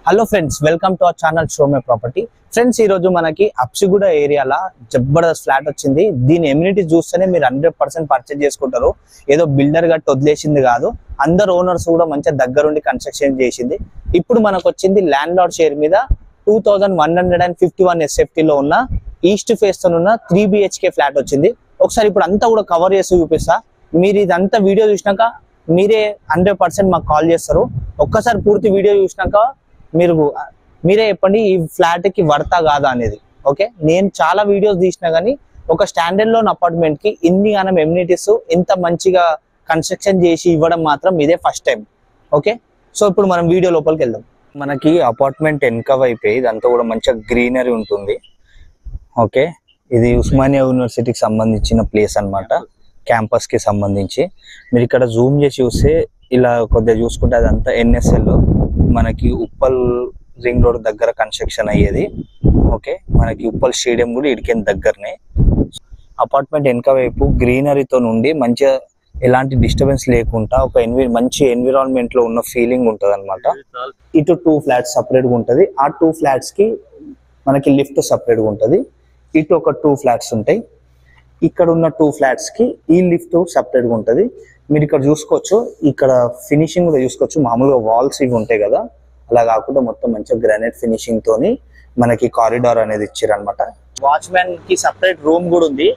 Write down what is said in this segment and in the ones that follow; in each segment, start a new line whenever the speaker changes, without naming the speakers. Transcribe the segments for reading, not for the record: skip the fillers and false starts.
Hello friends, welcome to our channel show my property. Friends, ఈ రోజు మనకి అప్సిగూడ ఏరియాలో జబర్దస్త్ ఫ్లాట్ వచ్చింది. దీని ఎమ్యూనిటీ చూస్తేనే మీరు 100% పర్చేజ్ చేసుకుంటారు. ఏదో బిల్డర్ గట్టి వదిలేసింది కాదు, అందరు ఓనర్స్ కూడా మంచిగా దగ్గరుండి కన్స్ట్రక్షన్ చేసింది. ఇప్పుడు మనకు వచ్చింది ల్యాండ్ లార్డ్ షేర్ మీద 2151 SFT లో ఉన్న ఈస్ట్ ఫేస్ తో ఉన్న 3 BHK ఫ్లాట్ వచ్చింది. ఒకసారి ఇప్పుడు అంతా కూడా కవర్ చేసి చూపిస్తా. మీరు ఇదంతా వీడియో చూసినాక మీరే 100% మాకు కాల్ చేస్తారు. ఒక్కసారి పూర్తి వీడియో చూసినాక మీరే చెప్పండి ఈ ఫ్లాట్ కి వర్తా కాదా అనేది. ఓకే, నేను చాలా వీడియోస్ తీసినా కానీ ఒక స్టాండర్డ్ లోన్ అపార్ట్మెంట్ కి ఇన్ని గానం ఎమ్యూనిటీస్ ఇంత మంచిగా కన్స్ట్రక్షన్ చేసి ఇవ్వడం మాత్రం ఇదే ఫస్ట్ టైం. ఓకే, సో ఇప్పుడు మనం వీడియో లోపలికి వెళ్దాం. మనకి అపార్ట్మెంట్ వెనక వైపే ఇదంతా కూడా మంచిగా గ్రీనరీ ఉంటుంది. ఓకే, ఇది ఉస్మానియా యూనివర్సిటీకి సంబంధించిన ప్లేస్ అన్నమాట, క్యాంపస్ కి సంబంధించి. మీరు ఇక్కడ జూమ్ చేసి చూస్తే ఇలా కొద్దిగా చూసుకుంటే అదంతా NSL మనకి ఉప్పల్ రింగ్ రోడ్ దగ్గర కన్స్ట్రక్షన్ అయ్యేది. ఓకే, మనకి ఉప్పల్ స్టేడియం కూడా ఇడికేం దగ్గరనే. అపార్ట్మెంట్ వెనక వైపు గ్రీనరీతో నుండి మంచిగా ఎలాంటి డిస్టర్బెన్స్ లేకుండా ఒక మంచి ఎన్విరాన్మెంట్ లో ఉన్న ఫీలింగ్ ఉంటుంది అనమాట. ఇటు 2 ఫ్లాట్స్ సపరేట్ గా ఉంటుంది. ఆ 2 ఫ్లాట్స్ కి మనకి లిఫ్ట్ సపరేట్ గా ఉంటుంది. ఇటు ఒక 2 ఫ్లాట్స్ ఉంటాయి. ఇక్కడ ఉన్న 2 ఫ్లాట్స్ కి ఈ లిఫ్ట్ సపరేట్ గా ఉంటుంది. మీరు ఇక్కడ చూసుకోవచ్చు, ఇక్కడ ఫినిషింగ్ కూడా చూసుకోవచ్చు. మామూలుగా వాల్స్ ఇవి ఉంటాయి కదా, అలా కాకుండా మొత్తం మంచిగా గ్రానైట్ ఫినిషింగ్ తోని మనకి కారిడార్ అనేది ఇచ్చారు అనమాట. వాచ్మెన్ కి సపరేట్ రూమ్ కూడా ఉంది.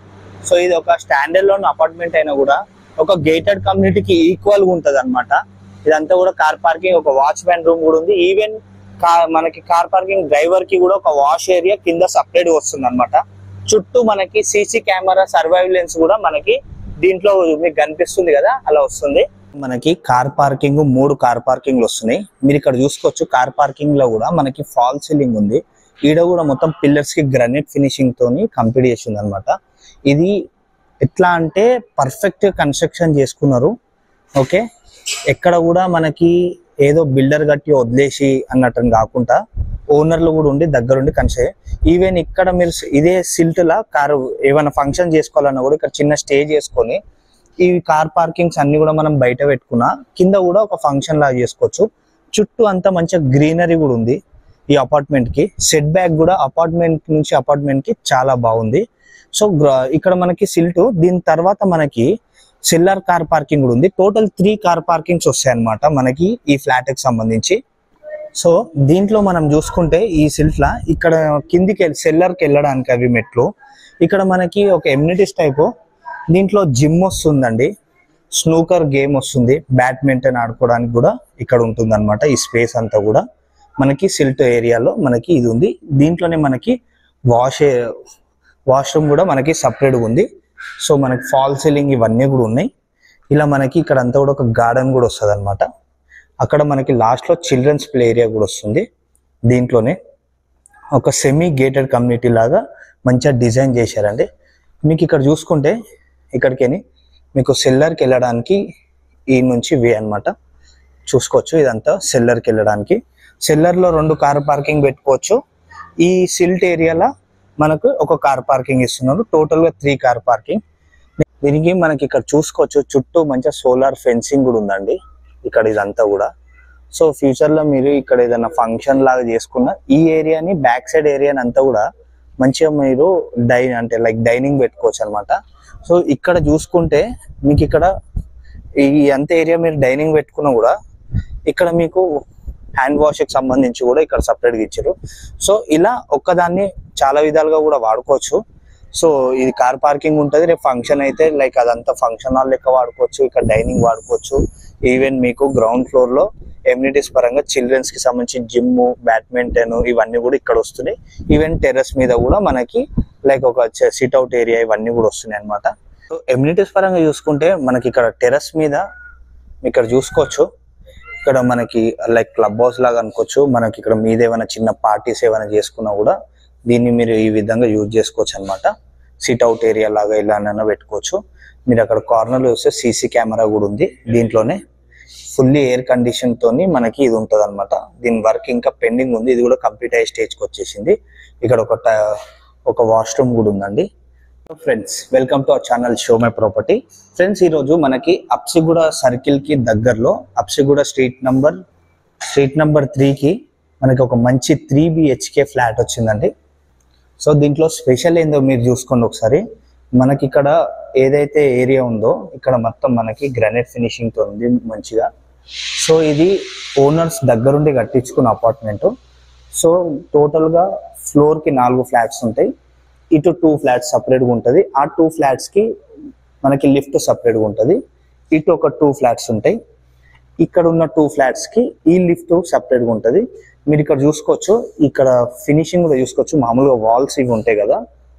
సో ఇది ఒక స్టాండర్డ్ లోన్ అపార్ట్మెంట్ అయినా కూడా ఒక గేటెడ్ కమ్యూనిటీకి ఈక్వల్ గా ఉంటది అనమాట. ఇదంతా కూడా కార్ పార్కింగ్, ఒక వాచ్మెన్ రూమ్ కూడా ఉంది. ఈవెన్ మనకి కార్ పార్కింగ్ డ్రైవర్ కి కూడా ఒక వాష్ ఏరియా కింద సపరేట్ వస్తుంది అనమాట. చుట్టూ మనకి CC కెమెరా సర్వైలెన్స్ కూడా మనకి దీంట్లో మీకు కనిపిస్తుంది కదా, అలా వస్తుంది. మనకి కార్ పార్కింగ్ 3 కార్ పార్కింగ్లు వస్తున్నాయి. మీరు ఇక్కడ చూసుకోవచ్చు, కార్ పార్కింగ్ లో కూడా మనకి ఫాల్ సీలింగ్ ఉంది. ఈడ కూడా మొత్తం పిల్లర్స్ కి గ్రానైట్ ఫినిషింగ్ తోని కంప్లీట్ చేసింది అనమాట. ఇది ఎట్లా అంటే పర్ఫెక్ట్ కన్స్ట్రక్షన్ చేసుకున్నారు. ఓకే, ఎక్కడ కూడా మనకి ఏదో బిల్డర్ గట్టి వదిలేసి అన్నట్టు కాకుండా ఓనర్లు కూడా ఉండి దగ్గరుండి కన్స్ట్రక్ట్. ఈవెన్ ఇక్కడ మీరు ఇదే సిల్ట్ లా కారు ఏమైనా ఫంక్షన్ చేసుకోవాలన్నా కూడా ఇక్కడ చిన్న స్టే చేసుకొని ఈ కార్ పార్కింగ్స్ అన్ని కూడా మనం బయట పెట్టుకున్నా కింద కూడా ఒక ఫంక్షన్ లాగా చేసుకోవచ్చు. చుట్టూ అంతా మంచిగా గ్రీనరీ కూడా ఉంది. ఈ అపార్ట్మెంట్ కి సెట్ బ్యాక్ కూడా అపార్ట్మెంట్ నుంచి అపార్ట్మెంట్ కి చాలా బాగుంది. సో ఇక్కడ మనకి సిల్ట్, దీని తర్వాత మనకి సెల్లర్ కార్ పార్కింగ్ కూడా ఉంది. టోటల్ 3 కార్ పార్కింగ్స్ వస్తాయి అన్నమాట మనకి ఈ ఫ్లాట్ కి సంబంధించి. సో దీంట్లో మనం చూసుకుంటే ఈ సిల్ట్ లా ఇక్కడ కిందికి సెల్లర్ కి వెళ్ళడానికి అవి మెట్లు. ఇక్కడ మనకి ఒక ఎమ్యూనిటీస్ టైపు దీంట్లో జిమ్ వస్తుందండి, స్నూకర్ గేమ్ వస్తుంది, బ్యాడ్మింటన్ ఆడుకోవడానికి కూడా ఇక్కడ ఉంటుంది అనమాట. ఈ స్పేస్ అంతా కూడా మనకి సిల్ట్ ఏరియాలో మనకి ఇది ఉంది. దీంట్లోనే మనకి వాష్రూమ్ కూడా మనకి సపరేట్ ఉంది. సో మనకి ఫాల్ సీలింగ్ ఇవన్నీ కూడా ఉన్నాయి. ఇలా మనకి ఇక్కడ అంతా కూడా ఒక గార్డెన్ కూడా వస్తుంది అనమాట. అక్కడ మనకి లాస్ట్ లో చిల్డ్రన్స్ ప్లే ఏరియా కూడా వస్తుంది. దీంట్లోనే ఒక సెమీ గేటెడ్ కమ్యూనిటీ లాగా మంచిగా డిజైన్ చేశారండి. మీకు ఇక్కడ చూసుకుంటే ఇక్కడికి మీకు సెల్లర్కి వెళ్ళడానికి ఈ నుంచి వే అనమాట చూసుకోవచ్చు. ఇదంతా సెల్లర్కి వెళ్ళడానికి. సెల్లర్లో 2 కార్ పార్కింగ్ పెట్టుకోవచ్చు. ఈ సిల్ట్ ఏరియాలో మనకు ఒక కార్ పార్కింగ్ ఇస్తున్నారు. టోటల్గా 3 కార్ పార్కింగ్. దీనికి మనకి ఇక్కడ చూసుకోవచ్చు, చుట్టూ మంచిగా సోలార్ ఫెన్సింగ్ కూడా ఉందండి ఇక్కడ ఇదంతా కూడా. సో ఫ్యూచర్ లో మీరు ఇక్కడ ఏదైనా ఫంక్షన్ లాగా చేసుకున్న ఈ ఏరియాని బ్యాక్ సైడ్ ఏరియాని అంతా కూడా మంచిగా మీరు అంటే లైక్ డైనింగ్ పెట్టుకోవచ్చు అనమాట. సో ఇక్కడ చూసుకుంటే మీకు ఇక్కడ ఈ అంత ఏరియా మీరు డైనింగ్ పెట్టుకున్నా కూడా ఇక్కడ మీకు హ్యాండ్ వాష్ కి సంబంధించి కూడా ఇక్కడ సపరేట్ గా ఇచ్చారు. సో ఇలా ఒక్కదాన్ని చాలా విధాలుగా కూడా వాడుకోవచ్చు. సో ఇది కార్ పార్కింగ్ ఉంటుంది. రేపు ఫంక్షన్ అయితే లైక్ అదంతా ఫంక్షన్ హాల్ లెక్క వాడుకోవచ్చు, ఇక్కడ డైనింగ్ వాడుకోవచ్చు. ఈవెన్ మీకు గ్రౌండ్ ఫ్లోర్ లో ఎమ్యూనిటీస్ పరంగా చిల్డ్రన్స్ కి సంబంధించి జిమ్, బ్యాడ్మింటన్ ఇవన్నీ కూడా ఇక్కడ వస్తున్నాయి. ఈవెన్ టెర్రస్ మీద కూడా మనకి లైక్ ఒక సిట్అవుట్ ఏరియా ఇవన్నీ కూడా వస్తున్నాయి అనమాట. సో ఎమ్యూనిటీస్ పరంగా చూసుకుంటే మనకి ఇక్కడ టెర్రస్ మీద ఇక్కడ చూసుకోవచ్చు, ఇక్కడ మనకి లైక్ క్లబ్ హౌస్ లాగా అనుకోవచ్చు. మనకి ఇక్కడ మీద ఏమైనా చిన్న పార్టీస్ ఏమైనా చేసుకున్నా కూడా దీన్ని మీరు ఈ విధంగా యూజ్ చేసుకోవచ్చు అనమాట. సిట్అవుట్ ఏరియా లాగా ఇలానైనా పెట్టుకోవచ్చు. మీరు అక్కడ కార్నర్ లో చూస్తే CC కెమెరా కూడా ఉంది. దీంట్లోనే ఫుల్లీ ఎయిర్ కండిషన్ తోని మనకి ఇది ఉంటుంది అనమాట. దీని వర్క్ ఇంకా పెండింగ్ ఉంది. ఇది కూడా కంప్లీట్ అయ్యే స్టేజ్ కి వచ్చేసింది. ఇక్కడ ఒక వాష్రూమ్ కూడా ఉందండి. Friends, welcome to our channel show my property. Friends, ఈ రోజు మనకి అప్సిగూడ సర్కిల్ కి దగ్గరలో అప్సిగూడ స్ట్రీట్ నంబర్ 3 కి మనకి ఒక మంచి 3 BHK ఫ్లాట్ వచ్చిందండి. సో దీంట్లో స్పెషల్ ఏందో మీరు చూసుకోండి ఒకసారి. మనకి ఇక్కడ ఏదైతే ఏరియా ఉందో ఇక్కడ మొత్తం మనకి గ్రానైట్ ఫినిషింగ్ తో ఉంది మంచిగా. సో ఇది ఓనర్స్ దగ్గరుండి కట్టించుకున్న అపార్ట్మెంట్. సో టోటల్ గా ఫ్లోర్ కి 4 ఫ్లాట్స్ ఉంటాయి. ఇటు 2 ఫ్లాట్స్ సపరేట్ గా ఉంటుంది. ఆ 2 ఫ్లాట్స్ కి మనకి లిఫ్ట్ సపరేట్ గా ఉంటుంది. ఇటు ఒక 2 ఫ్లాట్స్ ఉంటాయి. ఇక్కడ ఉన్న 2 ఫ్లాట్స్ కి ఈ లిఫ్ట్ సపరేట్ గా ఉంటుంది. మీరు ఇక్కడ చూసుకోవచ్చు, ఇక్కడ ఫినిషింగ్ కూడా చూసుకోవచ్చు. మామూలుగా వాల్స్ ఇవి ఉంటాయి కదా,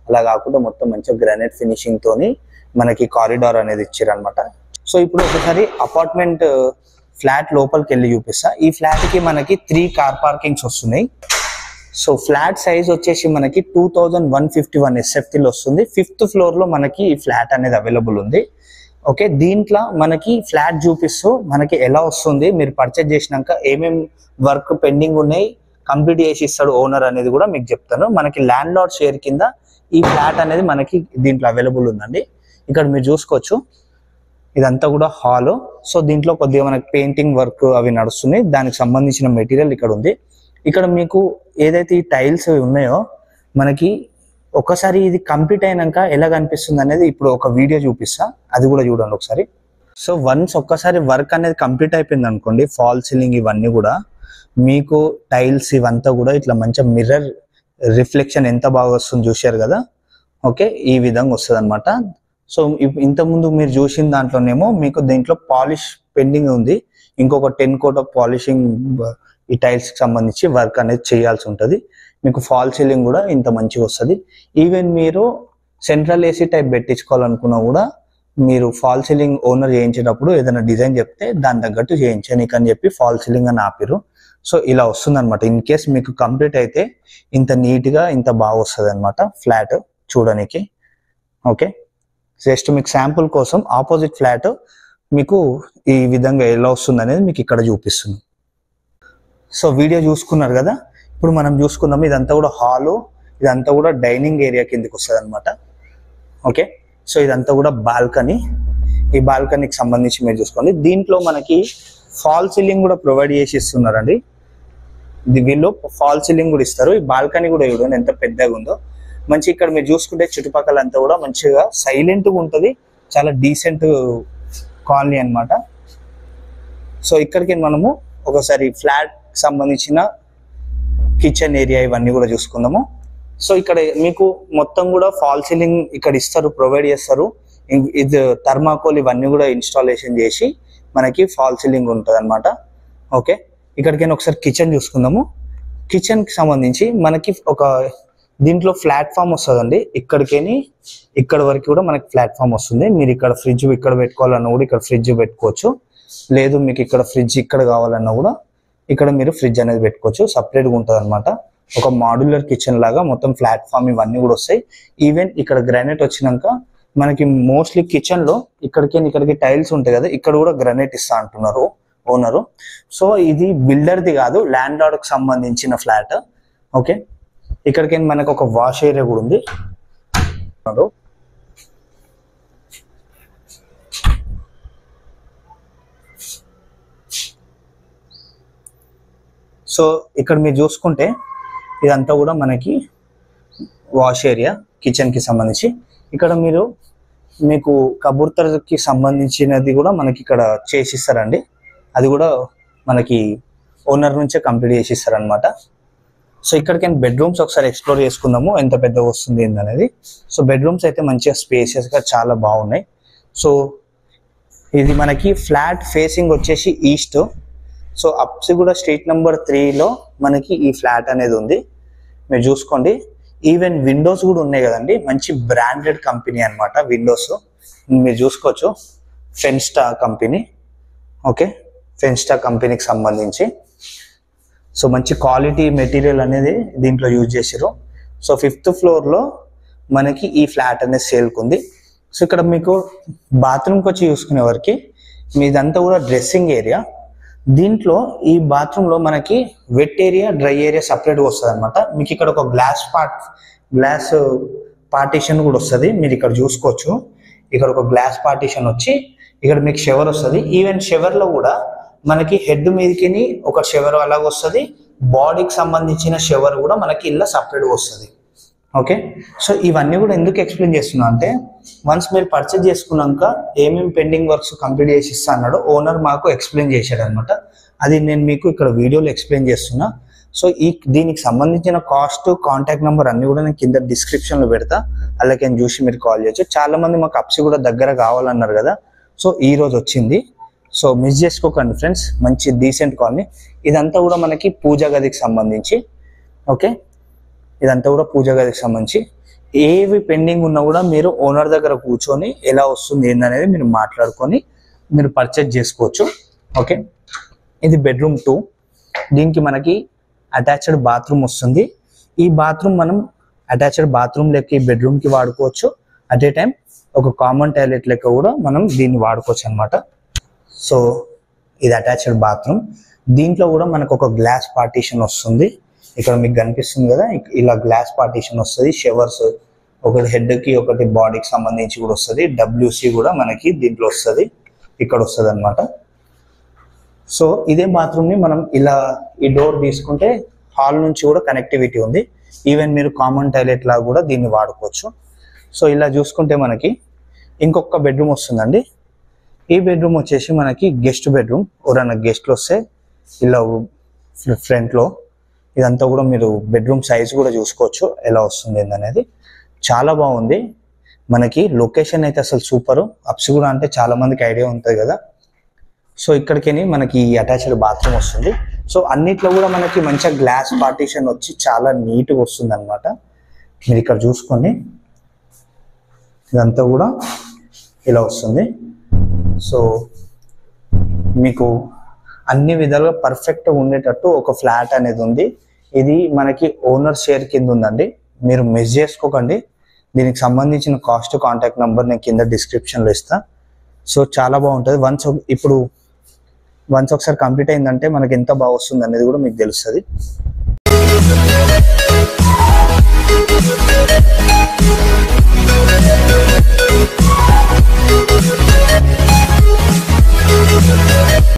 అలా కాకుండా మొత్తం మంచిగా గ్రానైట్ ఫినిషింగ్ తోని మనకి కారిడార్ అనేది ఇచ్చారనమాట. సో ఇప్పుడు ఒకసారి అపార్ట్మెంట్ ఫ్లాట్ లోపలికి వెళ్ళి చూపిస్తా. ఈ ఫ్లాట్ కి మనకి 3 కార్ పార్కింగ్స్ వస్తున్నాయి. సో ఫ్లాట్ సైజ్ వచ్చేసి మనకి 2151 SFT లో వస్తుంది. 5th ఫ్లోర్ లో మనకి ఈ ఫ్లాట్ అనేది అవైలబుల్ ఉంది. ఓకే, దీంట్లో మనకి ఫ్లాట్ చూపిస్తూ మనకి ఎలా వస్తుంది, మీరు పర్చేజ్ చేసినాక ఏమేమి వర్క్ పెండింగ్ ఉన్నాయి, కంప్లీట్ చేసి ఇస్తాడు ఓనర్ అనేది కూడా మీకు చెప్తాను. మనకి ల్యాండ్ లార్డ్ షేర్ కింద ఈ ఫ్లాట్ అనేది మనకి దీంట్లో అవైలబుల్ ఉందండి. ఇక్కడ మీరు చూసుకోవచ్చు, ఇదంతా కూడా హాల్. సో దీంట్లో కొద్దిగా మనకి పెయింటింగ్ వర్క్ అవి నడుస్తున్నాయి. దానికి సంబంధించిన మెటీరియల్ ఇక్కడ ఉంది. ఇక్కడ మీకు ఏదైతే ఈ టైల్స్ ఉన్నాయో మనకి ఒకసారి ఇది కంప్లీట్ అయినాక ఎలా కనిపిస్తుంది అనేది ఇప్పుడు ఒక వీడియో చూపిస్తా, అది కూడా చూడండి ఒకసారి. సో వన్స్ ఒక్కసారి వర్క్ అనేది కంప్లీట్ అయిపోయింది అనుకోండి, ఫాల్ సీలింగ్ ఇవన్నీ కూడా మీకు టైల్స్ ఇవంతా కూడా ఇట్లా మంచిగా మిర్రర్ రిఫ్లెక్షన్ ఎంత బాగా వస్తుంది చూశారు కదా. ఓకే, ఈ విధంగా వస్తుంది అనమాట. సో ఇంతకుముందు మీరు చూసిన దాంట్లోనేమో మీకు దీంట్లో పాలిష్ పెండింగ్ ఉంది. ఇంకొక 10 కోట్ ఆఫ్ పాలిషింగ్ ఈ టైల్స్ కి సంబంధించి వర్క్ అనేది చేయాల్సి ఉంటుంది. మీకు ఫాల్ సీలింగ్ కూడా ఇంత మంచిగా వస్తుంది. ఈవెన్ మీరు సెంట్రల్ ఏసీ టైప్ పెట్టించుకోవాలనుకున్నా కూడా మీరు ఫాల్ సీలింగ్ ఓనర్ చేయించేటప్పుడు ఏదైనా డిజైన్ చెప్తే దాని తగ్గట్టు చేయించనీకి అని చెప్పి ఫాల్ సీలింగ్ అని ఆపిరు. సో ఇలా వస్తుంది అనమాట. ఇన్ కేస్ మీకు కంప్లీట్ అయితే ఇంత నీట్ గా ఇంత బాగా వస్తుంది అనమాట ఫ్లాట్ చూడడానికి. ఓకే, జస్ట్ మీకు శాంపుల్ కోసం ఆపోజిట్ ఫ్లాట్ మీకు ఈ విధంగా ఎలా వస్తుంది అనేది మీకు ఇక్కడ చూపిస్తుంది. సో వీడియో చూసుకున్నారు కదా, ఇప్పుడు మనం చూసుకుందాం. ఇదంతా కూడా హాలు, ఇదంతా కూడా డైనింగ్ ఏరియా కిందకి వస్తుంది అనమాట. ఓకే, సో ఇదంతా కూడా బాల్కనీ. ఈ బాల్కనీకి సంబంధించి మీరు చూసుకోండి. దీంట్లో మనకి ఫాల్ సీలింగ్ కూడా ప్రొవైడ్ చేసి ఇస్తున్నారండి. వీళ్ళు ఫాల్ సీలింగ్ కూడా ఇస్తారు. ఈ బాల్కనీ కూడా చూడండి ఎంత పెద్దగా ఉందో. మంచి ఇక్కడ మీరు చూసుకుంటే చుట్టుపక్కల అంతా కూడా మంచిగా సైలెంట్ గా ఉంటుంది. చాలా డీసెంట్ కాలనీ అనమాట. సో ఇక్కడికి మనము ఒకసారి ఫ్లాట్ సంబంధించిన కిచెన్ ఏరియా ఇవన్నీ కూడా చూసుకుందాము. సో ఇక్కడ మీకు మొత్తం కూడా ఫాల్ సీలింగ్ ఇక్కడ ఇస్తారు, ప్రొవైడ్ చేస్తారు. ఇది థర్మాకోల్ ఇవన్నీ కూడా ఇన్స్టాలేషన్ చేసి మనకి ఫాల్ సీలింగ్ ఉంటుంది అనమాట. ఓకే, ఇక్కడికైనా ఒకసారి కిచెన్ చూసుకుందాము. కిచెన్ కి సంబంధించి మనకి ఒక దీంట్లో ప్లాట్ఫామ్ వస్తుందండి. ఇక్కడికేని ఇక్కడ వరకు కూడా మనకి ప్లాట్ఫామ్ వస్తుంది. మీరు ఇక్కడ ఫ్రిడ్జ్ ఇక్కడ పెట్టుకోవాలన్నా కూడా ఇక్కడ ఫ్రిడ్జ్ పెట్టుకోవచ్చు. లేదు మీకు ఇక్కడ ఫ్రిడ్జ్ ఇక్కడ కావాలన్నా కూడా ఇక్కడ మీరు ఫ్రిడ్జ్ అనేది పెట్టుకోవచ్చు. సపరేట్ గా ఉంటుంది అనమాట. ఒక మాడ్యులర్ కిచెన్ లాగా మొత్తం ప్లాట్ఫామ్ ఇవన్నీ కూడా వస్తాయి. ఈవెన్ ఇక్కడ గ్రానైట్ వచ్చినాక మనకి మోస్ట్లీ కిచెన్ లో ఇక్కడికి టైల్స్ ఉంటాయి కదా, ఇక్కడ కూడా గ్రానైట్ ఇస్తా అంటున్నారు ఓనరు. సో ఇది బిల్డర్ది కాదు, ల్యాండ్ లార్డ్ కి సంబంధించిన ఫ్లాట్. ఓకే, ఇక్కడికి మనకు ఒక వాష్ ఏరియా కూడా ఉంది. సో ఇక్కడ మీరు చూసుకుంటే ఇదంతా కూడా మనకి వాష్ ఏరియా కిచెన్ కి సంబంధించి. ఇక్కడ మీకు కబూర్తర్కి సంబంధించినది కూడా మనకి ఇక్కడ చేసిస్తారండి. అది కూడా మనకి ఓనర్ నుంచే కంప్లీట్ చేసిస్తారనమాట. సో ఇక్కడికి బెడ్రూమ్స్ ఒకసారి ఎక్స్ప్లోర్ చేసుకుందాము, ఎంత పెద్దగా వస్తుంది ఏందనేది. సో బెడ్రూమ్స్ అయితే మంచిగా స్పేసియస్ గా చాలా బాగున్నాయి. సో ఇది మనకి ఫ్లాట్ ఫేసింగ్ వచ్చేసి east. So Habsiguda street number 3లో మనకి ఈ ఫ్లాట్ అనేది ఉంది. మీరు చూసుకోండి. ఈవెన్ విండోస్ కూడా ఉన్నాయి కదండి, మంచి బ్రాండెడ్ కంపెనీ అనమాట. విండోస్ మీరు చూసుకోవచ్చు, ఫెన్స్టా కంపెనీ. ఓకే, ఫెన్స్టా కంపెనీకి సంబంధించి సో మంచి క్వాలిటీ మెటీరియల్ అనేది దీంట్లో యూజ్ చేసారు. సో 5th ఫ్లోర్లో మనకి ఈ ఫ్లాట్ అనేది సేల్కి ఉంది. సో ఇక్కడ మీకు బాత్రూమ్కి వచ్చి చూసుకునే వరకు మీదంతా కూడా డ్రెస్సింగ్ ఏరియా. దీంట్లో ఈ బాత్రూంలో మనకి వెట్ ఏరియా డ్రై ఏరియా సపరేట్గా వస్తుంది అనమాట. మీకు ఇక్కడ ఒక గ్లాస్ పార్టీషన్ కూడా వస్తుంది. మీరు ఇక్కడ చూసుకోవచ్చు, ఇక్కడ ఒక గ్లాస్ పార్టీషన్ వచ్చి ఇక్కడ మీకు షవర్ వస్తుంది. ఈవెన్ షవర్లో కూడా మనకి హెడ్ మీదకి ఒక షవర్ అలాగ వస్తుంది, బాడీకి సంబంధించిన షవర్ కూడా మనకి ఇలా సపరేట్గా వస్తుంది. ఓకే, సో ఇవన్నీ కూడా ఎందుకు ఎక్స్ప్లెయిన్ చేస్తున్నా అంటే వన్స్ మీరు పర్చేజ్ చేసుకున్నాక ఏమేమి పెండింగ్ వర్క్స్ కంప్లీట్ చేసి ఇస్తా అన్నాడో ఓనర్ మాకు ఎక్స్ప్లెయిన్ చేశాడు అనమాట. అది నేను మీకు ఇక్కడ వీడియోలో ఎక్స్ప్లెయిన్ చేస్తున్నా. సో దీనికి సంబంధించిన కాస్ట్, కాంటాక్ట్ నెంబర్ అన్ని కూడా నేను కింద డిస్క్రిప్షన్లో పెడతా, అలాగే చూసి మీరు కాల్ చేయొచ్చు. చాలా మంది మాకు అప్సి కూడా దగ్గర కావాలన్నారు కదా, సో ఈ రోజు వచ్చింది. సో మిస్ చేసుకోకండి ఫ్రెండ్స్, మంచి డీసెంట్ కాలనీ. ఇదంతా కూడా మనకి పూజా గదికి సంబంధించి. ఓకే, ఇదంతా కూడా పూజా గదికి సంబంధించి ఏవి పెండింగ్ ఉన్నా కూడా మీరు ఓనర్ దగ్గర కూర్చొని ఎలా వస్తుంది ఏందనేది మీరు మాట్లాడుకొని మీరు పర్చేజ్ చేసుకోవచ్చు. ఓకే, ఇది బెడ్రూమ్ 2. దీనికి మనకి అటాచ్డ్ బాత్రూమ్ వస్తుంది. ఈ బాత్రూమ్ మనం అటాచ్డ్ బాత్రూమ్ లెక్క ఈ బెడ్రూమ్కి వాడుకోవచ్చు, అట్ ఏ టైం ఒక కామన్ టాయిలెట్ లెక్క కూడా మనం దీన్ని వాడుకోవచ్చు అనమాట. సో ఇది అటాచ్డ్ బాత్రూమ్. దీంట్లో కూడా మనకు ఒక గ్లాస్ పార్టీషన్ వస్తుంది. ఇక్కడ మీకు కనిపిస్తుంది కదా, ఇలా గ్లాస్ పార్టీషన్ వస్తుంది. షవర్స్ ఒకటి హెడ్కి ఒకటి బాడీకి సంబంధించి కూడా వస్తుంది. WC కూడా మనకి దీంట్లో వస్తుంది, ఇక్కడ వస్తుంది అనమాట. సో ఇదే బాత్రూమ్ని మనం ఇలా ఈ డోర్ తీసుకుంటే హాల్ నుంచి కూడా కనెక్టివిటీ ఉంది. ఈవెన్ మీరు కామన్ టాయిలెట్ లాగా కూడా దీన్ని వాడుకోవచ్చు. సో ఇలా చూసుకుంటే మనకి ఇంకొక బెడ్రూమ్ వస్తుందండి. ఈ బెడ్రూమ్ వచ్చేసి మనకి గెస్ట్ బెడ్రూమ్. ఎవరైనా గెస్ట్లు వస్తే ఇలా ఫ్రంట్లో ఇదంతా కూడా మీరు బెడ్రూమ్ సైజ్ కూడా చూసుకోవచ్చు ఎలా వస్తుంది అనేది. చాలా బాగుంది. మనకి లొకేషన్ అయితే అసలు సూపరు. అప్సిగూడ అంటే చాలా మందికి ఐడియా ఉంటుంది కదా. సో ఇక్కడికి మనకి అటాచ్డ్ బాత్రూమ్ వస్తుంది. సో అన్నిట్లో కూడా మనకి మంచిగా గ్లాస్ పార్టీషన్ వచ్చి చాలా నీట్గా వస్తుంది అనమాట. మీరు ఇక్కడ చూసుకోండి, ఇదంతా కూడా ఇలా వస్తుంది. సో మీకు అన్ని విధాలుగా పర్ఫెక్ట్గా ఉండేటట్టు ఒక ఫ్లాట్ అనేది ఉంది. ఇది మనకి ఓనర్ షేర్ కింద ఉందండి, మీరు మిస్ చేసుకోకండి. దీనికి సంబంధించిన కాస్ట్, కాంటాక్ట్ నెంబర్ నేను కింద డిస్క్రిప్షన్లో ఇస్తా. సో చాలా బాగుంటుంది. వన్స్ ఒకసారి కంప్లీట్ అయిందంటే మనకి ఎంత బాగా వస్తుంది అనేది కూడా మీకు తెలుస్తుంది.